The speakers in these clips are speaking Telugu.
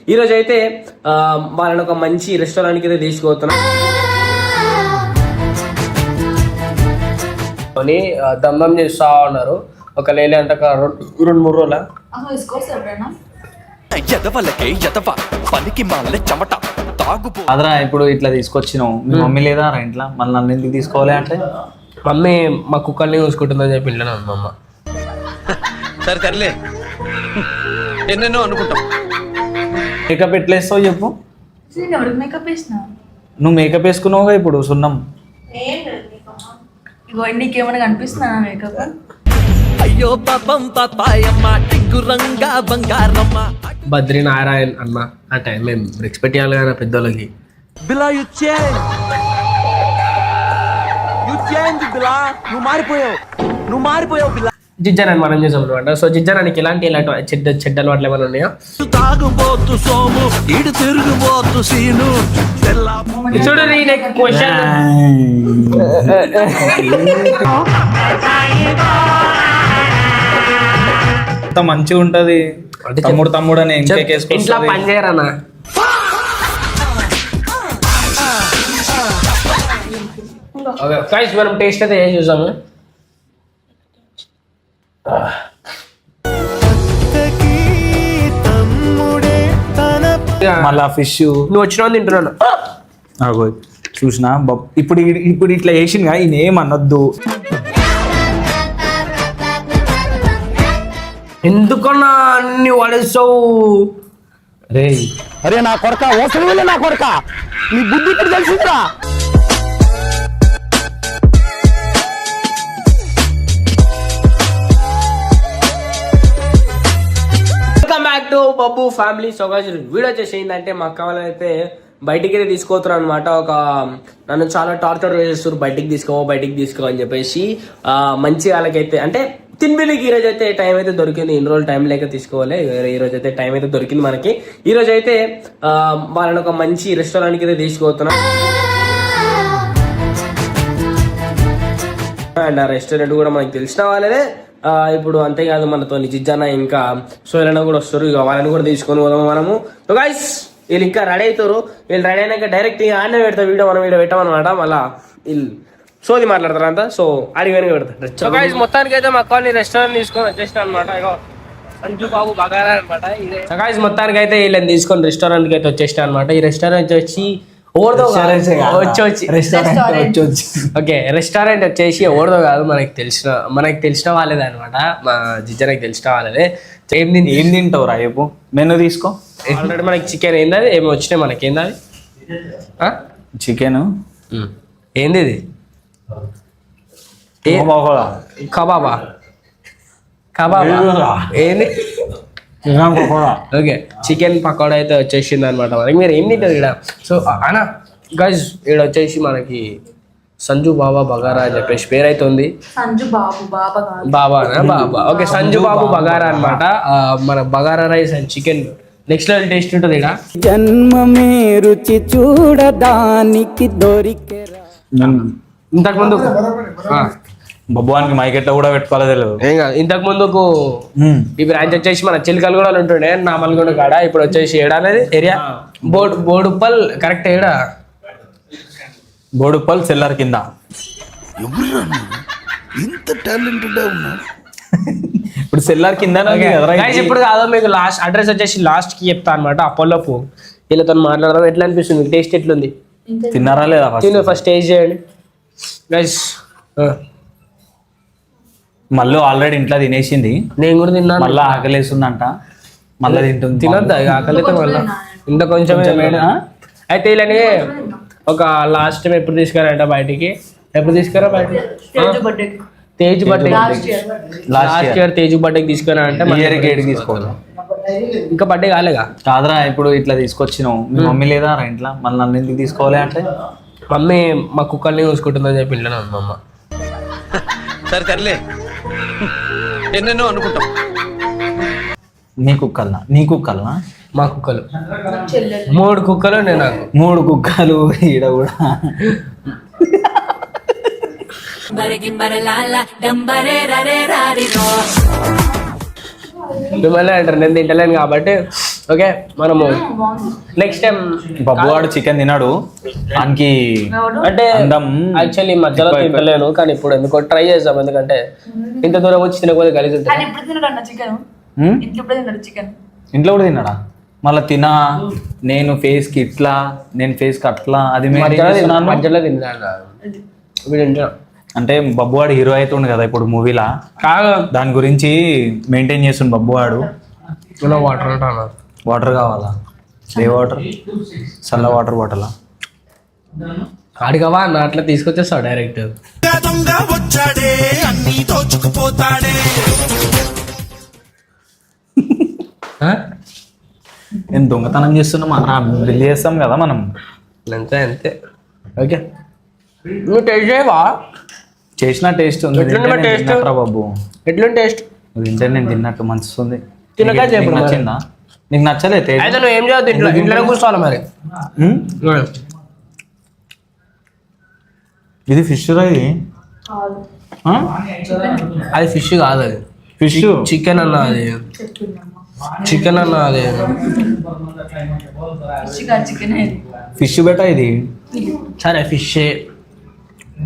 ఈరోజు అయితే వాళ్ళని ఒక మంచి రెస్టారెంట్కి అయితే తీసుకుపోతున్నాం. దమ్మం చేస్తా ఉన్నారు. ఒక లేలే అంటే 2-3 రోజుల అదరా ఇప్పుడు ఇట్లా తీసుకొచ్చినావు. మీ మమ్మీ లేదా రా ఇంట్లో, మళ్ళీ నన్ను ఎందుకు తీసుకోవాలి అంటే మమ్మీ మా కుక్కల్ని చూసుకుంటుందని చెప్పి ఇంట్లో ఉంది అమ్మ. సరే సర్లే, ఎన్నెన్నో అనుకుంటాం. మేకప్ ఎట్లా వేస్తావు చెప్పు. నువ్వు మేకప్ వేసుకున్నావుగా ఇప్పుడు సున్నం. నీకేమైనా కనిపిస్తున్నా మేకప్? అయ్యో పాపం పాపాయమ్మ టింగురంగా బంగారమ్మ. బద్రీనారాయణ్ అన్న అంటే మేము రెస్పెక్ట్ చేయాలి కదా పెద్దోళ్ళకి. బిలా యు చేంజ్ బిలా, నువ్వు మారిపోయావు బిలా. జిజ్జన్ అని మనం చేసాం అనమాట. సో జిజ్జనానికి ఇలాంటి చెడ్డ అలవాట్లు ఏమైనా ఉన్నాయా? తాగుబోతు సోము ఇడు తిరుగుబోతు సీను. చూడు క్వశ్చన్ అంత మంచిగా ఉంటది. తమ్ముడు అని ఇంట్లో పని చేయరన్నా. మనం టేస్ట్ అయితే ఏం చూసాము. మళ్ళా ఫిష్ నువ్వు వచ్చినా తింటున్నాను చూసినా. ఇప్పుడు ఇట్లా చేసిందిగా ఈయన ఏమనొద్దు. ఎందుకన్నా అన్ని వాడేస్తావు రే? అరే నా కొడక, ఓసరి నా కొడక, నీ బుద్ధి ఇప్పుడు తెలిసిందిరా. Welcome back to Babbu family. So guys video వచ్చేసి ఏంటంటే మాకు కావాలైతే బయటికి అయితే తీసుకోతున్నారు అనమాట. నన్ను చాలా టార్చర్ చేస్తారు, బయటికి తీసుకో అని చెప్పేసి. మంచి వాళ్ళకైతే అంటే తిన్బిలికి ఈరోజు అయితే టైం అయితే దొరికింది. ఇన్ని రోజులు టైం లేక తీసుకోవాలి. ఈరోజు అయితే టైం అయితే దొరికింది మనకి. ఈరోజు అయితే వాళ్ళని ఒక మంచి రెస్టారెంట్కి అయితే తీసుకుపోతున్నాం. అండ్ ఆ రెస్టారెంట్ కూడా మనకి తెలిసిన వాళ్ళే. ఇప్పుడు అంతేకాదు మనతో జిజ్జన్న ఇంకా సోయలన్న కూడా వస్తారు. ఇక వాళ్ళని కూడా తీసుకొని పోదాము మనము. సో గైస్ వీళ్ళు ఇంకా రెడీ అవుతారు. వీళ్ళు రెడీ అయినాక డైరెక్ట్ ఆన్నే పెడతారు వీడియో. మనం వీడియో పెట్టామన్నమాట. మళ్ళీ వీళ్ళు సోది మాట్లాడతారు అంతా. సో అడిగానే పెడతారు. సో గైస్ మొత్తానికి అయితే మా కాలనీ రెస్టారెంట్ తీసుకొని వచ్చేసిన అనమాట. ఇగో సంజు బాబు బగారా అనమాట. సో గైస్ మొత్తానికి అయితే వీళ్ళని తీసుకొని రెస్టారెంట్కి అయితే వచ్చేసిన అనమాట. ఈ రెస్టారెంట్ వచ్చి ఓకే రెస్టారెంట్ వచ్చేసి ఎవరిదో కాదు, మనకి తెలిసిన వాళ్ళదే అనమాట. మా జిజ్జనకి తెలిసిన వాళ్ళదే. ఏం తింటావు రా చెప్పు, మెనూ తీసుకో. ఆల్రెడీ మనకి చికెన్ ఏంది, అది ఏమి వచ్చినాయి మనకి. ఏంది అది చికెన్ ఏంది ఇది? కబాబా ఏంది? ఓకే చికెన్ పకోడా అయితే వచ్చేసింది అనమాట మనకి. మీరు ఏం తింటారు ఇక్కడ? సో అనా గైస్ ఇక్కడ వచ్చేసి మనకి సంజు బాబా బగారా అని చెప్పేసి పేరు అయితే ఉంది. బాబా ఓకే సంజు బాబు బగారా అనమాట. మన bagara rice and chicken next level taste ఉంటుంది ఇక్కడ. జన్మమే రుచి చూడడానికి దొరికే. ఇంతకు ముందు బొబ్బవానికి మైకెట్ట కూడా పెట్టుకోవాలి తెలియదు. ఇంతకు ముందుకు ఈ బ్రాంచ్ వచ్చేసి మన చిలుకలు కూడా ఉంటుండే నామల్గొండ కాడ. ఇప్పుడు వచ్చేసి ఏడా అనేది ఏరియా బోడుప్పల్ కరెక్ట్. ఏడా బోడుప్పల్ సెల్లర్ కింద. ఇంత టాలెంటెడ్ ఉన్నాడు. ఇప్పుడు సెల్లర్ కింద. ఇప్పుడు కాదు మీకు లాస్ట్ అడ్రస్ వచ్చేసి లాస్ట్ కి చెప్తా అనమాట. అపోలోపు వీళ్ళతో మాట్లాడదాం. ఎట్లా అనిపిస్తుంది? టేస్ట్ ఎట్లుంది? తిన్నారా లేదా? ఫస్ట్ టేస్ట్ చేయండి గైస్. మళ్ళీ ఆల్రెడీ ఇంట్లో తినేసింది, నేను కూడా తిన్నాను. మళ్ళీ ఆకలేస్తుందంట, మళ్ళీ తింటుంది. తినొద్దా ఆకలి అయితే మళ్ళీ ఇంత కొంచెం. అయితే వీళ్ళని ఒక లాస్ట్ టైం ఎప్పుడు తీసుకురారంట బయటికి? ఎప్పుడు తీసుకురా బయటికి? Tej birthday last year Teju బర్త్డేకి తీసుకురారంటే తీసుకోవాలి. ఇంకా బర్త్డే కాలేగా? కాదురా ఇప్పుడు ఇట్లా తీసుకొచ్చినావు. మీ మమ్మీ లేదా రా ఇంట్లో, మళ్ళీ నన్ను ఎందుకు తీసుకోవాలి అంటే మమ్మీ మా కుక్కల్ని చూసుకుంటుందని చెప్పి ఇంట్లో ఉంది అమ్మ. సరే సర్లే, ఎన్నెన్నో అనుకుంటాం. నీ కుక్కలనా? మా కుక్కలు 3 కుక్కలు. నేను నాకు 3 కుక్కలు. ఈడ కూడా మిమ్మల్ని అంటారు. నేను తింటలేను కాబట్టి ఓకే మనము నెక్స్ట్ టైం బబ్బువాడు చికెన్ తిన్నాడు దానికి అంటే అందం యాక్చువల్లీ మధ్యలో తింటలేను కానీ ఇప్పుడు ఎందుకో ట్రై చేద్దాం ఎందుకంటే ఇంత దూరం వచ్చి తినకపోతే కలిసి ఉంటుంది కానీ ఇప్పుడు తిన్నాడు అన్న చికెన్ ఇంట్లో ఇప్పుడు తిన్నాడు చికెన్ ఇంట్లో కూడా తిన్నాడా మళ్ళీ నేను ఫేస్ కి ఇట్లా నేను ఫేస్ కి అట్లా అది మధ్యలో తిన్నాను ఇప్పుడు తింటున్నా అంటే బబ్బువాడు హీరో అవుతుండు కదా ఇప్పుడు మూవీలా కాదు దాని గురించి మెయింటైన్ చేస్తుండు బబ్బువాడు వాటర్ అంటాను వాటర్ కావాలా ఏ వాటర్ చల్ల వాటర్ బాటలా ఆడిగవా అన్న అట్లా తీసుకొచ్చేస్తావు డైరెక్ట్ నేను దొంగతనం చేస్తున్నాం బిల్ చేస్తాం కదా మనం అంతే అంతే ఓకే నువ్వు టేస్ట్ చేయవా చేసిన టేస్ట్ ఉంది ఎట్లుంది మరి taste? తిన్నట్రా బాబు ఎట్లుంది టేస్ట్ నువ్వు తింటే నేను తిన్నట్టు మంచిస్తుంది తినగా నీకు చెప్పు మరి. నచ్చిందా నీకు నచ్చలే taste? అయితే నువ్వు ఏం చేయవద్దు ఇంట్లో ఇంట్లోనే కూర్చోవాలి మరి ఉమ్? ఇది ఫిష్ రా ఇది ఆ? అది ఫిష్ కాదు అది ఫిష్ చికెన్ అన్న అది చికెన్ అన్న అది చికెన్ ఫిష్ బెట ఇది సరే ఫిష్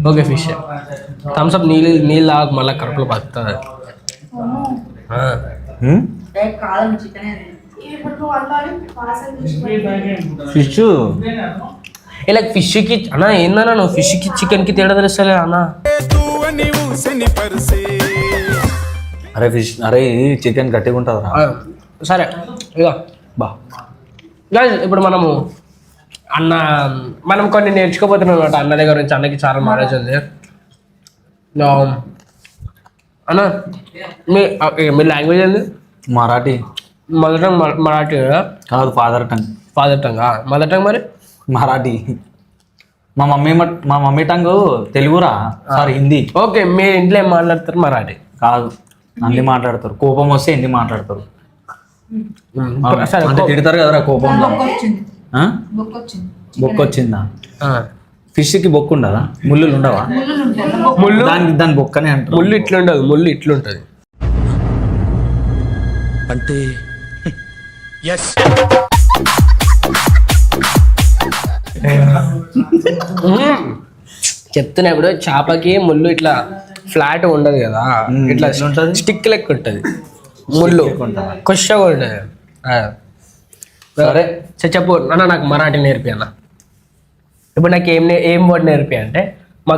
ఓకే ఫిష్ థమ్స్అప్ నీళ్ళు తాగు మళ్ళీ కడుపులో పడుతుంది ఉమ్? కాదు చికెన్ ఫిష్ ఇలా ఫిష్కి అన్న ఏందన్నా నువ్వు ఫిష్కి చికెన్కి తేడా తెలుస్తలే అన్న అరే ఫిష్ అరే చికెన్ గట్టిగా ఉంటుంది రా సరే ఇక బా Guys, ఇప్పుడు మనం కొన్ని నేర్చుకోబోతున్నాం అనమాట అన్న దగ్గర నుంచి అన్నకి చాలా నాలెడ్జ్ ఉంది అన్న మీ లాంగ్వేజ్ ఏంది మరాఠీ మదర్ టంగ్ మరాఠీ కదా కాదు father tongue father tongue mother tongue మరి మరాఠీ మా మమ్మీ టంగ్ తెలుగురా సారీ హిందీ ఓకే మీ ఇంట్లో ఏం మాట్లాడతారు మరాఠీ కాదు అన్ని మాట్లాడతారు కోపం వస్తే హిందీ మాట్లాడతారు సరే అంటే తిడతారు కదరా కోపంలో వచ్చింది ఆ? బొక్క వచ్చింది బొక్క వచ్చిందా ఫిష్కి బొక్కు ఉండదా ముళ్ళు ఉండవా ముళ్ళు దాని బొక్కనే అంటారు ముళ్ళు ఇట్లుండదు ముళ్ళు ఇట్లుంటది అంటే చెప్తున్నా ఇప్పుడు చేపకి ముళ్ళు ఇట్లా ఫ్లాట్ ఉండదు కదా ఇట్లా ఎట్లుంటది? స్టిక్ లెక్క ఉంటుంది ముళ్ళు కొషగా ఉంటుంది సరే చెప్పు అన్న నాకు మరాఠీ నేర్పి అన్న ఇప్పుడు నాకు ఏం వర్డ్ నేర్పి అంటే మా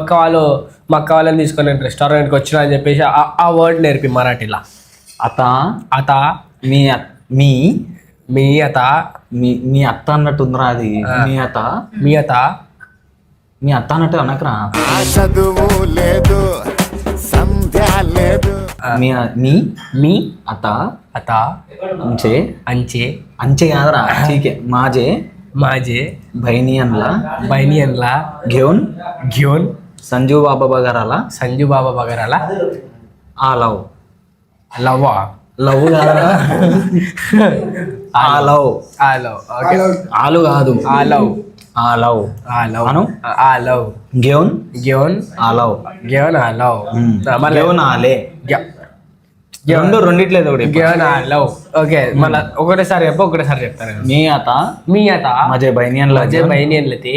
అక్క వాళ్ళని తీసుకొని నేను రెస్టారెంట్కి వచ్చినా అని చెప్పేసి ఆ వర్డ్ నేర్పి మరాఠీలా అత అత మీ మీ మీ అత మీ అత్త అన్నట్టుందిరా అది మీ అత్త మీ అత మీ అత్త అన్నట్టు అనకరా చదువు లేదు సంధ్య లేదు మీ మీ మీ అత్త అత అంచే అంచే అంచే కాదురా ठीक है माझे माझे बहिणीला बहिणीला घेऊन संजू बाबा बगाराला संजू बाबा बघायला आलाव लवा లవ్ కాదురా ఆలవ్ ఆలవ్ ఓకే ఆలు కాదు ఆలవ్ ఆలవ్ ఆలవ్ అను ఆలవ్ घेऊन ఆలవ్ ఆలవ్ घेऊन आले రెండిట్లేదు ఒకటి ఆలవ్ ఓకే మళ్ళీ ఒకటేసారి చెప్తాను मी आता माझ्या बहिणीला बहिणीला ते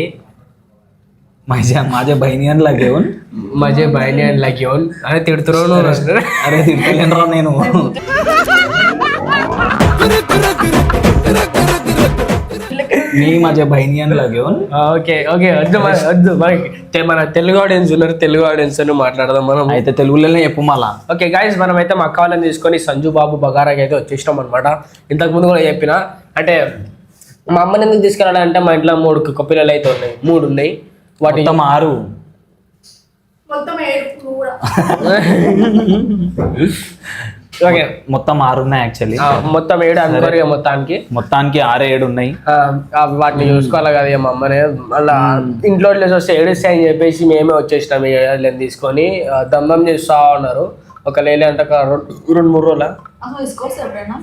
माझ्या बहिणीला घेऊन माझे बहिणीला घेऊन अरे तिडतरो अरे తిట్టలేనురా నేను मी माझ्या बहिणीला घेऊन ఓకే వద్దు మనకి మన తెలుగు ఆడియన్స్ ఉన్నారు తెలుగు ఆడియన్స్ అని మాట్లాడదాం మనం అయితే తెలుగులోనే చెప్పు మళ్ళా ఓకే గైస్ మనం అయితే మా అక్క వాళ్ళని తీసుకొని సంజు బాబు బగారాకి అయితే వచ్చేసినాం అనమాట ఇంతకు ముందు కూడా చెప్పిన అంటే మా అమ్మని ఎందుకు తీసుకెళ్ళాలంటే మా ఇంట్లో 3 కుక్క పిల్లలు అయితే ఉన్నాయి 3 ఉన్నాయి వాటి మొత్తం 6 మొత్తం 7 కూడా ఓకే మొత్తం 6 ఉన్నాయి యాక్చువల్లీ మొత్తం 7 అనుకోరు ఇక మొత్తానికి 6 7 ఉన్నాయి వాటిని చూసుకోవాలి కదా ఇక మా అమ్మనే మళ్ళీ ఇంట్లో వస్తే ఏడుస్తాయి అని చెప్పేసి మేమే వచ్చేసినాం వీళ్ళని తీసుకొని దమ్మం చేస్తా ఉన్నారు ఒక లేలే అంటే 2-3 రోజుల అసలు తీసుకోవచ్చు ఎప్పుడైనా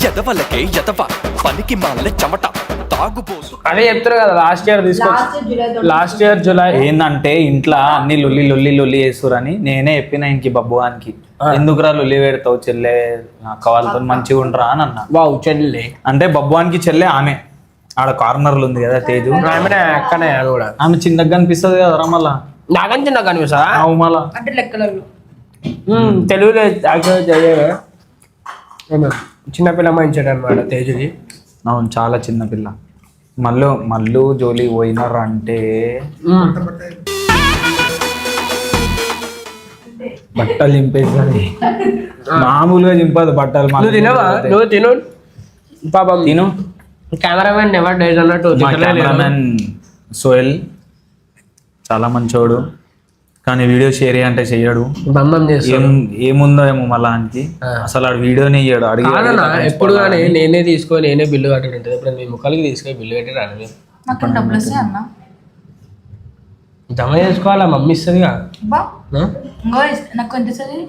ఎదవలకే ఎదవ పనికి మాల చెమట అదే చెప్తారు కదా last year last year July ఏందంటే ఇంట్లో అన్ని లొల్లి లొల్లి లొల్లి చేస్తురని నేనే చెప్పిన ఇంకి బబ్బువానికి ఎందుకురా లొల్లి పెడతావు చెల్లె అక్క వాళ్ళతో మంచిగా ఉండరా అని అన్నా. వావ్ చెల్లి అంటే బబ్బువానికి చెల్లె ఆమె ఆడ కార్నర్లు ఉంది కదా తేజు, ఆమె అక్కనే అది కూడా ఆమె చిన్నగా కనిపిస్తుంది కదరా మళ్ళా. నాకని చిన్న కనిపిస్తా అవు మళ్ళా అంటే లెక్కలలో తెలుగులో చిన్నపిల్ల మంచాడు అనమాట తేజుది. అవును చాలా చిన్న పిల్ల. మళ్ళీ జోలి పోయినారు అంటే బట్టలు చింపేస్తుంది, మామూలుగా చింపదు బట్టలు. నువ్వు తినవా? నువ్వు తిను పాపం తిను. కెమెరామెన్ నెవర్ డేస్ అన్నట్టు కెమెరామెన్ సోయల్ చాలా మంచోడు, కానీ వీడియో షేర్ అంటే చెయ్యడు. బంధం చేస్తాడు. ఏముందో ఏమో మళ్ళా అని అసలు ఆడు వీడియోనే ఇయ్యాడు. అడిగి ఎప్పుడు కానీ నేనే తీసుకొని నేనే బిల్లు కట్టడం ఉంటుంది. ఇప్పుడు మీ ముఖాలకి తీసుకొని బిల్లు కట్టి రాను. నాకు డబ్బులు వస్తాయి అన్న, జమ చేసుకోవాలా మమ్మీ ఇస్తుందిగా. నాకు ఎంత వస్తుంది?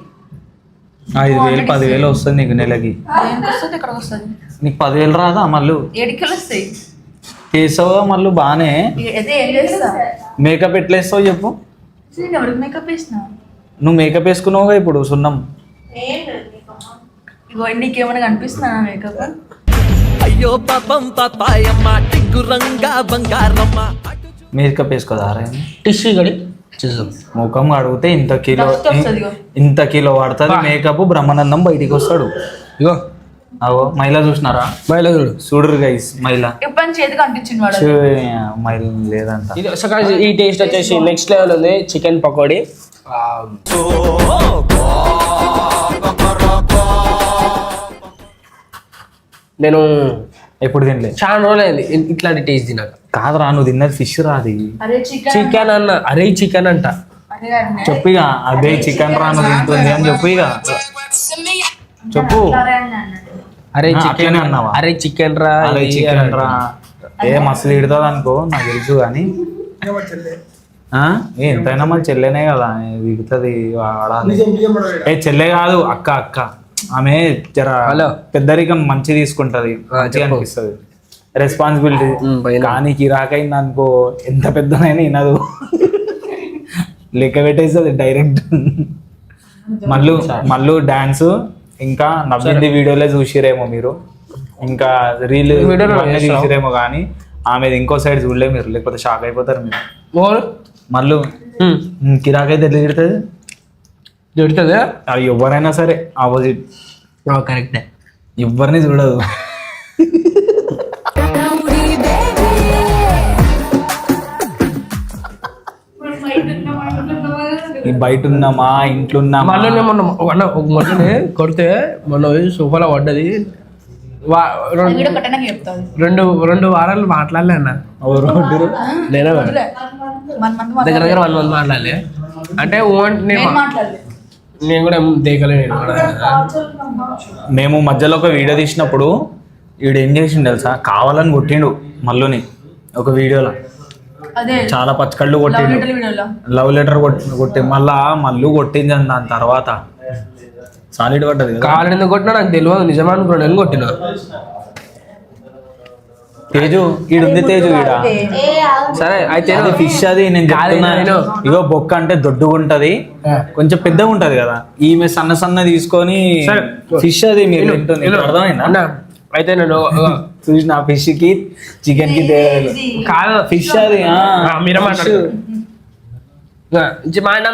5,000 10,000 వస్తుంది నీకు నెలకి. వస్తుంది ఎక్కడికి వస్తుంది? నీకు 10,000 రాదా? మళ్ళీ 7 వస్తాయి. చేసావు మళ్ళీ బాగానే. అయితే ఏం చేస్తా? మేకప్ ఎట్లా వేస్తావు చెప్పు. నేను ఎవరికి మేకప్ వేసిన? నువ్వు మేకప్ వేసుకున్నావుగా ఇప్పుడు సున్నం. ఇగో నీకేమైనా కనిపిస్తున్నా మేకప్? అయ్యో పాపం పాపాయమ్మ టిగ్గురంగా బంగారమ్మ. మేకప్ వేసుకోదా? టిష్యూ గడి చూద్దాం. ముఖం అడిగితే ఇంత వస్తుంది కిలో పడుతుంది మేకప్. బ్రహ్మానందం బయటికి వస్తాడు. ఇగో అవో మైలా చూసినారా? మైలా చూడరు గైస్ మైలా. ఎప్పుడు చేతికి అంటించింది వాడు. మైల లేదంట. ఇది ఈ టేస్ట్ వచ్చేసి నెక్స్ట్ లెవెల్ ఉంది. చికెన్ పకోడీ. నేను ఎప్పుడు తినలే, చాలా రోజులైంది ఇట్లాంటి టేస్ట్ తినాక. కాదురా నువ్వు తిన్నది ఫిష్ రాది చికెన్ అన్న. అరే చికెన్ అంట చెప్పిగా. అదే చికెన్ రా నువ్వు తింటుంది అని చెప్పిగా చెప్పు. అరే చికెన్ అన్నావా? అరే చికెన్ రా, అరే చికెన్ రా. ఏ మసలు ఇడుతుంది అనుకో నాకు తెలుసు కానీ ఎంతైనా మన చెల్లెనే కదా దిగుతుంది వాడాలి. ఏ చెల్లె కాదు అక్క. అక్క ఆమె జర పెద్దరికం మంచి తీసుకుంటది, మంచిగా అనిపిస్తుంది, రెస్పాన్సిబిలిటీ. కానీ కిరాకైంది అనుకో ఎంత పెద్దనైనా వినదు, లెక్క పెట్టేస్తుంది డైరెక్ట్. మళ్ళీ డాన్స్ ఇంకా నవ్వింది వీడియోలే చూసిరేమో మీరు, ఇంకా రీల్ చూసిరేమో కానీ ఆమెది ఇంకో సైడ్ చూడలే మీరు, లేకపోతే షాక్ అయిపోతారు మీరు. మళ్ళీ కిరాకైతే ఎట్లా తిడుతుంది? తిడుతుంది అది ఎవరైనా సరే ఆపోజిట్. కరెక్టే, ఎవరిని చూడదు. బయట ఉన్నామా ఇంట్లో ఉన్నామా? మొన్న కొడితే మొన్న సోఫాలో పడ్డది. రెండు వారాలు మాట్లాడలే అన్న. నేనే దగ్గర దగ్గర 1 month మాట్లాడలే. అంటే నేను కూడా దేకలేను. మేము మధ్యలో ఒక వీడియో తీసినప్పుడు వీడు ఏం చేసిండు తెలుసా? కావాలని కొట్టిండు మళ్ళీని ఒక వీడియోలో. చాలా పచ్చకళ్ళు కొట్టిండు, లవ్ లెటర్ కొట్టి మళ్ళీ కొట్టింది అని. దాని తర్వాత సాలిడ్ పడ్డది. కావాలని ఎందుకు కొట్టినా నాకు తెలియదు, నిజమా అనుకున్నాను. నేను కొట్టినా. తేజు ఈడుంది, తేజు ఈడ. సరే అయితే ఫిష్ అది నేను చెప్తున్నాను. ఇగో బొక్క అంటే దొడ్డుగా ఉంటది, కొంచెం పెద్దగా ఉంటది కదా. ఈమె సన్న సన్న తీసుకొని ఫిష్ అది మీరు అర్థమైందా? అయితే నేను చూసిన ఫిష్ కి చికెన్ కి కాదు ఫిష్ అది మీరే మాట్లాడు.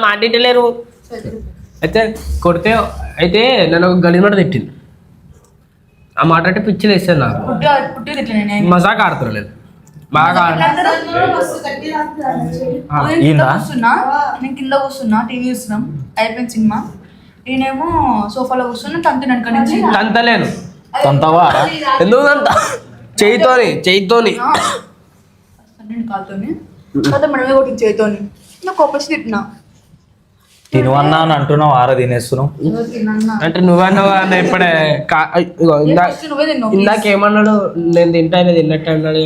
మాట్లాడలేరు. అయితే కొడితే అయితే నన్ను ఒక గలీజ్ మాట తిట్టింది. ఆ మాట అంటే పిచ్చిలు వేస్తాను నాకు. మజాక్ ఆడుతున్నా నేను బాగా. నేను కింద కూర్చున్నా, టీవీ చూస్తున్నాం, అయిపోయింది సినిమా. నేనేమో సోఫాలో కూర్చున్నా, తంతుని నుంచి తంతలేను. తంతవా? ఎందుకు తంత? చేయితోని కాలుతోని మనమే కొట్టి చేయితోని. నాకు కోపం తిట్టినా. తినవన్నా అని అంటున్నావు, ఆరా తినేస్తున్నావు అంటే నువ్వన్నా ఇప్పుడే. ఇందాకేమన్నాడు? నేను తింటా తిన్నట్టు అన్నాడు.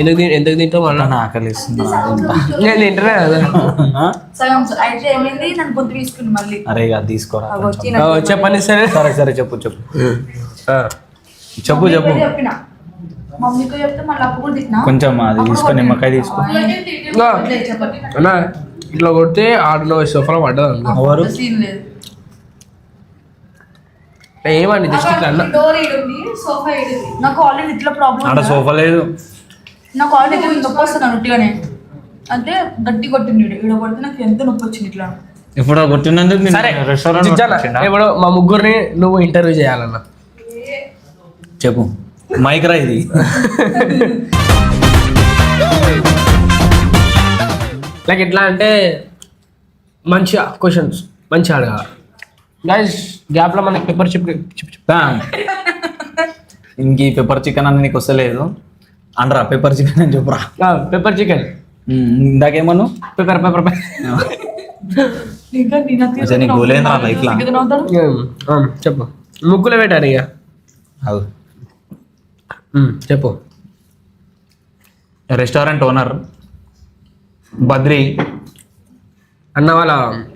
ఎందుకు తింటావు మళ్ళీ నా ఆకలి ఇస్తుంది నేను తింటున్నా కదా సగం అయితే ఏమైంది నన్ను గొంతు తీసుకుంది మళ్ళీ అరే ఇక తీసుకోరా అవి వచ్చి చెప్పండి సరే సరే చెప్పు చెప్పిన మమ్మీతో చెప్తే మళ్ళీ అప్పు కూడా తిన్నా కొంచెం అది తీసుకో నిమ్మకాయ తీసుకో అన్నా ఇట్లా కొడితే ఆటలో సోఫాలో పడ్డది అనుకో ఎవరు సీన్ లేదు ఏమండి జస్ట్ ఇట్లా అన్న డోర్ ఇడుంది సోఫా ఇడుంది నాకు ఆల్రెడీ ఇట్లా ప్రాబ్లం ఆడ సోఫా లేదు నాకు ఆల్రెడీ ఇట్లా నొప్పి వస్తుంది ఉట్టిగానే అంటే గట్టి కొట్టింది ఈడ కొడితే నాకు ఎంత నొప్పి వచ్చింది ఇట్లా ఇప్పుడు కొట్టినందుకు సరే రెస్టారెంట్ ఇప్పుడు మా ముగ్గురిని నువ్వు ఇంటర్వ్యూ చేయాలన్న చెప్పు మైక్ రా ఇది లైక్ ఎట్లా అంటే మంచిగా క్వశ్చన్స్ మంచిగా అడగాలి గైస్ గ్యాప్లో మనకి పెప్పర్ చిప్ ఇంక ఈ పెప్పర్ చికెన్ అని నీకు వస్తలేదు అంటారా పెప్పర్ చికెన్ అని చెప్పురా పెప్పర్ చికెన్ ఇందాకేమను పెప్పర్ ఇంకా అసలు నీకు గోలేంద్రా లైఫ్ లా చెప్పు ముగ్గులు పెట్టారు ఇక చెప్పు రెస్టారెంట్ ఓనర్ బద్రి అన్న వాళ్ళ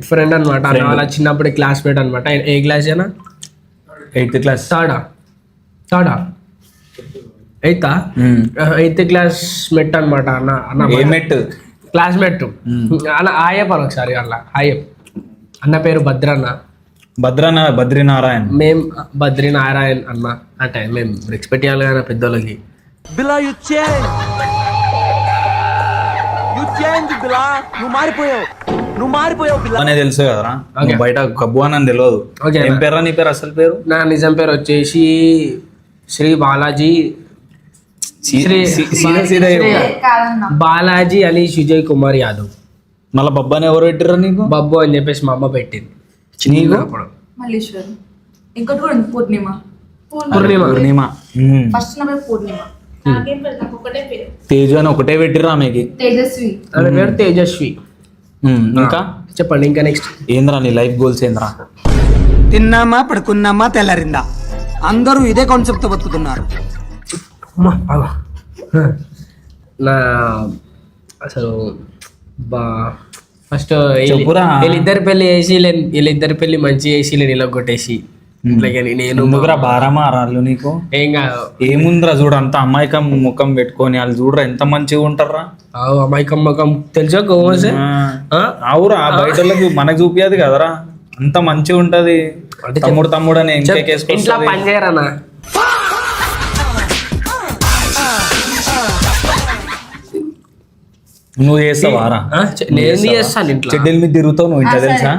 ఫ్రెండ్ అనమాట అన్న వాళ్ళ చిన్నప్పుడు క్లాస్మేట్ అనమాట ఏ క్లాస్ అయినా 8th క్లాస్ థర్డా ఎయిత్ క్లాస్ మెట్ అనమాట అన్న ఏమెట్ క్లాస్మేట్ అన్న ఆయప్ అని ఒకసారి అలా ఆయప్ అన్న పేరు భద్రన్న బద్రీనారాయణ్ మేం బద్రీనారాయణ్ అన్న అంటే మేము రెస్పెక్ట్ చేయాలి కదా పెద్దోళ్ళకి బిలా యు చేంజ్ బిలా నువ్వు మారిపోయావు బిలా అనే తెలుసు కదరా నువ్వు బయట గబ్బు అని తెలియదు Okay. ఏం పేరా నీ పేరు అసలు పేరు నా నిజం పేరు వచ్చేసి శ్రీ బాలాజీ కాదన్నా బాలాజీ అలీ సుజయ్ కుమార్ యాదవ్ మళ్ళీ బబ్బా అని ఎవరు పెట్టిర్రా నీకు బబ్బు అని చెప్పేసి మా అమ్మ పెట్టింది చిన్నప్పుడు మల్లేశ్వరం ఇంకోటి కూడా ఉంది పూర్ణిమ పూర్ణిమ ఫస్ట్ నా పేరు పూర్ణిమ నాకేం పేరు నాకు ఒకటే పేరు తేజు అని ఒకటే పెట్టిర్రా ఆమెకి తేజస్వి ఆమె పేరు తేజస్వి ఇంకా చెప్పండి ఇంకా నెక్స్ట్ ఏంద్రా నీ లైఫ్ గోల్స్ ఏంద్రా తిన్నామా పడుకున్నామా తెల్లారిందా అందరూ ఇదే కాన్సెప్ట్ తో బతుకుతున్నారు. నా అసలు బా ఫస్ట్ చెప్పురా. వీళ్ళిద్దరి పెళ్లి చేసి వీళ్ళిద్దరి పెళ్లి మంచి చేసి ఇలా కొట్టేసి నేను ఎందుకురా బారమా రాళ్ళు నీకు ఏం కాదు ఏముందిరా చూడు అంత అమ్మాయికం ముఖం పెట్టుకొని వాళ్ళు చూడరా ఎంత మంచిగా ఉంటారా అమ్మాయికం ముఖం తెలుసా గోమసే అవురా బయట వాళ్ళకి మనకు చూపియదు కదరా అంత మంచిగా ఉంటది తమ్ముడు అని ఇంట్లో పని చేయరన్నా నువ్వు చేస్తావారా నేను చేస్తాను ఇంట్లో చెడ్డీల మీద తిరుగుతావు నువ్వు ఇంట్లో తెలుసా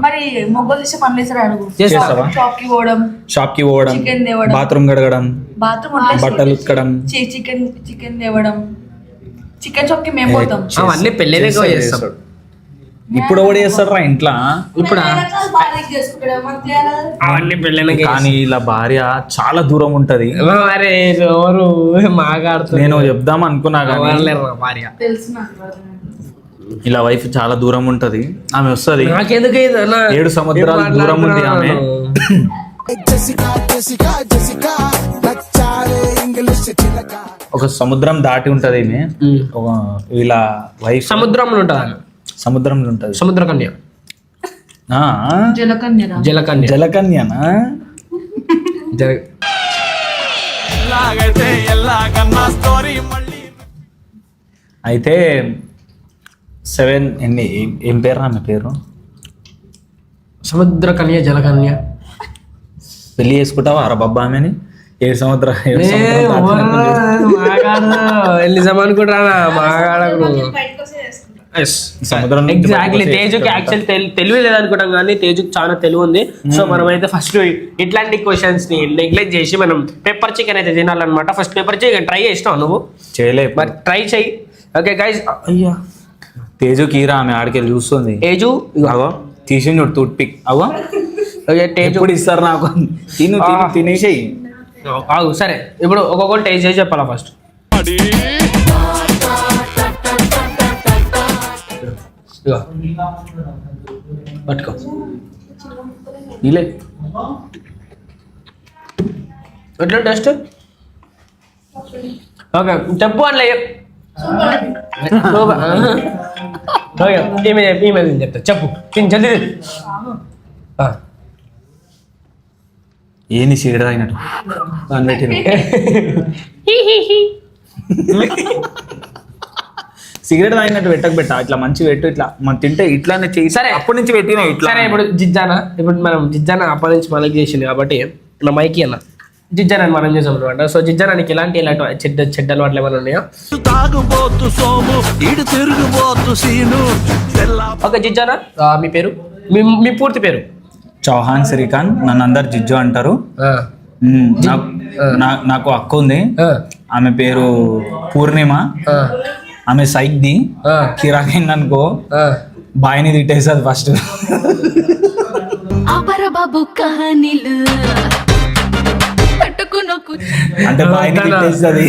మరి మొగ్గలు తీసే పనులు వేసారు అడుగు చేస్తావా షాప్ కి పోవడం షాప్ కి పోవడం చికెన్ తేవడం బాత్రూమ్ కడగడం బాత్రూమ్ బట్టలు ఉతకడం చికెన్ తేవడం చికెన్ షాప్ కి మేము పోతాం అవన్నీ పెళ్ళినే చేస్తాం ఇప్పుడు కూడా చేస్తారా ఇంట్లో ఇప్పుడు అవన్నీ పెళ్ళిన కానీ ఇలా భార్య చాలా దూరం ఉంటది మరి ఎవరు మాట్లాడుతున్నారు నేను చెప్దాం అనుకున్నా కానీ భార్య తెలుసు నాకు ఇలా వైఫ్ చాలా దూరం ఉంటది ఆమె వస్తది నాకెందుకు 7 సముద్రాల దూరం ఉంది ఆమె ఒక సముద్రం దాటి ఉంటది ఈమె ఇలా వైఫ్ సముద్రంలో ఉంటది సముద్రంలో ఉంటది సముద్ర కన్య జలకన్య జలకన్యనా అయితే 7 ఏం పేరు ఆమె పేరు సముద్ర కన్య జలకన్య పెళ్లి చేసుకుంటావా అర బబ్బా ఆమెని 7 సంవత్సరాలు అనుకుంటారా మాగాడకు సముద్రం ఎగ్జాక్ట్లీ తేజుకి యాక్చువల్ తెలివి లేదనుకుంటాం కానీ తేజుకి చాలా తెలివి ఉంది సో మనం అయితే ఫస్ట్ ఇట్లాంటి క్వశ్చన్స్ ని నెగ్లెక్ట్ చేసి మనం పెప్పర్ చికెన్ అయితే తినాలన్నమాట ఫస్ట్ పెప్పర్ చికెన్ ట్రై చేసినావు నువ్వు చేయలే మరి ట్రై చెయ్యి ఓకే గైస్ అయ్యా తేజు కీరా ఆమె ఆడికెళ్ళి చూస్తుంది తేజు అగో తీసి చూడు టూత్ పిక్ అగో ఓకే తేజు ఎప్పుడు ఇస్తారు నాకు తినేసేయి ఆగు సరే ఇప్పుడు ఒక్కొక్కటి టేస్ట్ చేసి చెప్పాలా ఫస్ట్ పట్టుకో ఇలే ఎట్లా టెస్ట్ ఓకే చెప్పు అట్లా ఈమె చెప్తా చెప్పు జల్దీ ఏంది సిగరెట్ తాగినట్టు దాన్ని పెట్టిన సిగరెట్ తాగినట్టు పెట్ట ఇట్లా మంచి పెట్టు ఇట్లా మనం తింటే ఇట్లానే చెయ్యి. సరే. అప్పటి నుంచి పెట్టిన ఇట్లా. సరే ఇప్పుడు జిజ్జానా ఇప్పుడు మనం జిజ్జానా అప్పటి నుంచి మనకి చేసింది కాబట్టి నా మైకి అన్న జిజ్జానా మనం చేసాం అనమాట. సో జిజ్జానానికి ఇలాంటి చెడ్డ అలవాట్లు ఏమైనా ఉన్నాయా? తాగుబోతు సోము ఇడు తిరుగుబోతు సీను ఓకే జిజ్జానా మీ పేరు మీ పూర్తి పేరు? చౌహాన్ శ్రీకాంత్, నన్ను అందరు జిజ్జు అంటారు. నాకు అక్క ఉంది, ఆమె పేరు పూర్ణిమ. ఆమె సైక్ది కిరాకైంది అనుకో బాయిని తిట్టేస్తుంది ఫస్ట్. అంటే బాయిని తిట్టేస్తుంది,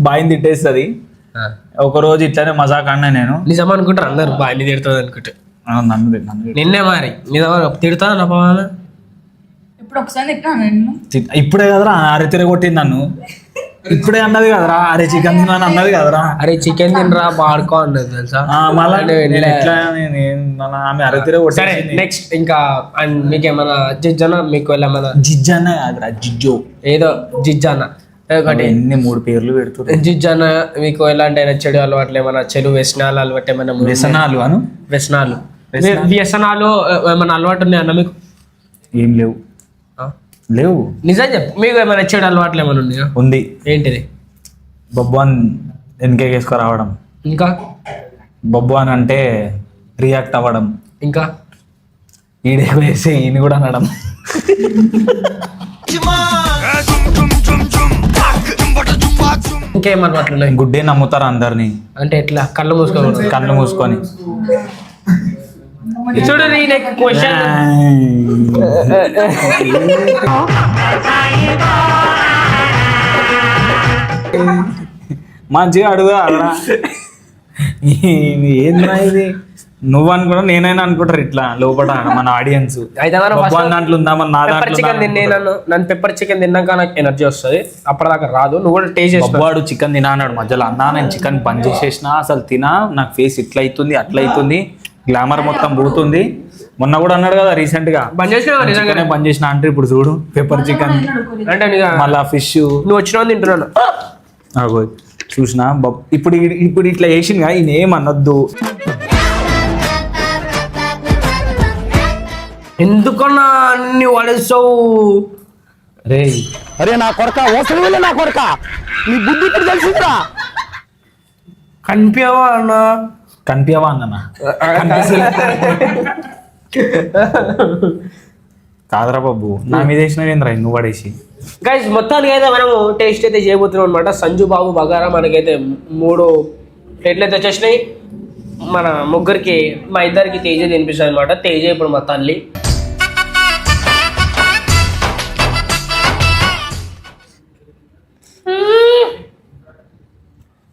బాయిని తిట్టేస్తుంది. ఒక రోజు ఇట్లానే మజాక్ అన్నా నేను. నిజం అనుకుంటారు అందరు బాయిని తిడుతుంది అనుకుంటే. నన్ను నిన్నే మరి నిజమా తిడతా నా పవన్ ఇప్పుడు ఒకసారి తిట్టాను నేను. ఇప్పుడే కదరా అరే తిరగొట్టింది నన్ను. ఇప్పుడే అన్నది కదరా అరే చికెన్ తిన్నాను అన్నది కదరా. అరే చికెన్ తినరా బాడుకో అన్నది తెలుసా. ఆమె అరే తిరగొట్టి. సరే నెక్స్ట్ ఇంకా మీకేమన్నా జిజ్జానా మీకు ఏమన్నా? జిజ్జానా కాదురా జిజ్జో ఏదో జిజ్జానా ఒకటి ఎన్ని 3 పేర్లు పెడుతుంది. జిజ్జానా మీకు ఎలాంటి అయినా చెడు అలవాట్లు ఏమైనా చెడు వ్యసనాలు అలవాటు ఏమైనా? వ్యసనాలు అను వ్యసనాలు వ్యసనాలు ఏమైనా అలవాటు ఉన్నాయన్న మీకు? ఏం లేవు లేవు. నిజం చెప్పు మీకు ఏమైనా చెడు అలవాట్లు ఏమైనా ఉన్నాయా? ఉంది. ఏంటిది? బొబ్బాన్ వెనకేసుకు రావడం. ఇంకా బొబ్బాన్ అంటే రియాక్ట్ అవ్వడం. ఇంకా ఈడే వేసి ఈయన కూడా అనడం. ఇంకేం అలవాట్లు ఉన్నాయి? గుడ్డే నమ్ముతారు అందరినీ. అంటే ఎట్లా? కళ్ళు మూసుకోకూడదు. కళ్ళు మూసుకొని చూడు క్వశ్చన్ మంచిగా అడుగుదా అలా. ఏంద్రా ఇది నువ్వు అనుకున్నా నేనైనా అనుకుంటారు ఇట్లా లోపల మన ఆడియన్స్. దాంట్లో ఉందా నా చికెన్ తిన్నాను. నన్ను పెప్పర్ చికెన్ తిన్నాక నాకు ఎనర్జీ వస్తుంది, అప్పటిదాకా రాదు. నువ్వు కూడా టేస్ట్ చేసి వాడు చికెన్ తినా అన్నాడు మధ్యలో. అన్నా నేను చికెన్ బంద్ చేసేసిన, అసలు తినా నాకు ఫేస్ ఇట్లా అవుతుంది అట్లా అవుతుంది, గ్లామర్ మొత్తం పోతుంది. మొన్న కూడా అన్నాడు కదా రీసెంట్ గా బంద్ చేసిన బంద్ చేసిన అంటే ఇప్పుడు చూడు పెప్పర్ చికెన్ అంటే మళ్ళా ఫిష్. నువ్వు వచ్చిన తింటున్నాను చూసినా ఇప్పుడు ఇట్లా చేసిందిగా ఈయన ఏమనొద్దు. ఎందుకన్నా అన్ని వాడేస్తావు రే? అరే నా కొడక ఓసలి నా కొడక నీ బుద్ధి ఇప్పుడు తెలిసిందిరా. కనిపించవా అన్నా? కనిపించవా అన్న? కాదరా బాబు నా మీద వేసినవేంద్రా నువ్వు పడేసి. గైస్ మొత్తానికి అయితే మనము టేస్ట్ అయితే చేయబోతున్నాం అనమాట. సంజు బాబు బగారా మనకైతే 3 ప్లేట్లు అయితే వచ్చేసినాయి. మన ముగ్గురికి మా ఇద్దరికి తేజ తినిపిస్తుంది అనమాట. తేజ ఇప్పుడు మా తల్లి.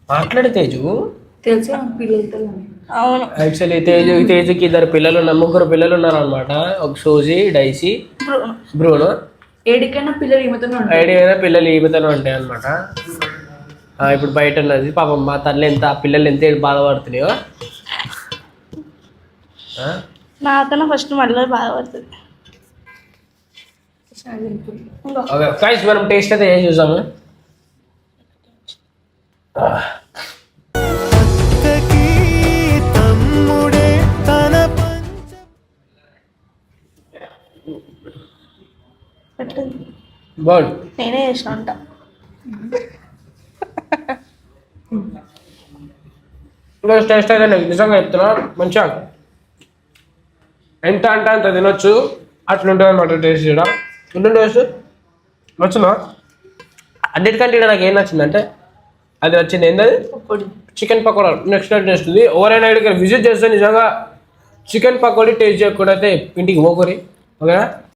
మాట్లాడు తేజు. అవును యాక్చువల్లీ తేజుకి 2 పిల్లలు ఉన్నారు, 3 పిల్లలు ఉన్నారు అనమాట. ఒక సోజీ, డైసీ, బ్రూనో. ఏడికైనా పిల్లలు ఈమెతోనే ఉంటాయి. ఏడికైనా పిల్లలు ఈమెతోనే ఉంటాయి అనమాట. ఇప్పుడు బయట ఉన్నది పాపం మా తల్లి ఎంత పిల్లలు ఎంత బాధపడుతున్నాయో. నాకన్నా ఫస్ట్ మళ్ళీ బాధపడుతుంది. మనం టేస్ట్ అయితే ఏం చూసాము. బాగుంది. నేనే చేసిన అంట. టేస్ట్ అయితే నిజంగా చెప్తున్నా మంచిగా ఎంత అంటే అంత తినొచ్చు, అట్లుంటుంది అనమాట టేస్ట్. కూడా ఉంటుంది టేస్ట్. నచ్చునా? అన్నిటికంటే నాకు ఏం నచ్చిందంటే అది నచ్చింది ఏంటది చికెన్ పకోడా. నెక్స్ట్ టేస్ట్ ఉంది. ఎవరైనా ఇక్కడ విజిట్ చేస్తే నిజంగా చికెన్ పకోడీ టేస్ట్ చేయకుండా అయితే ఇంటికి పోకూరి. ఓకేనా?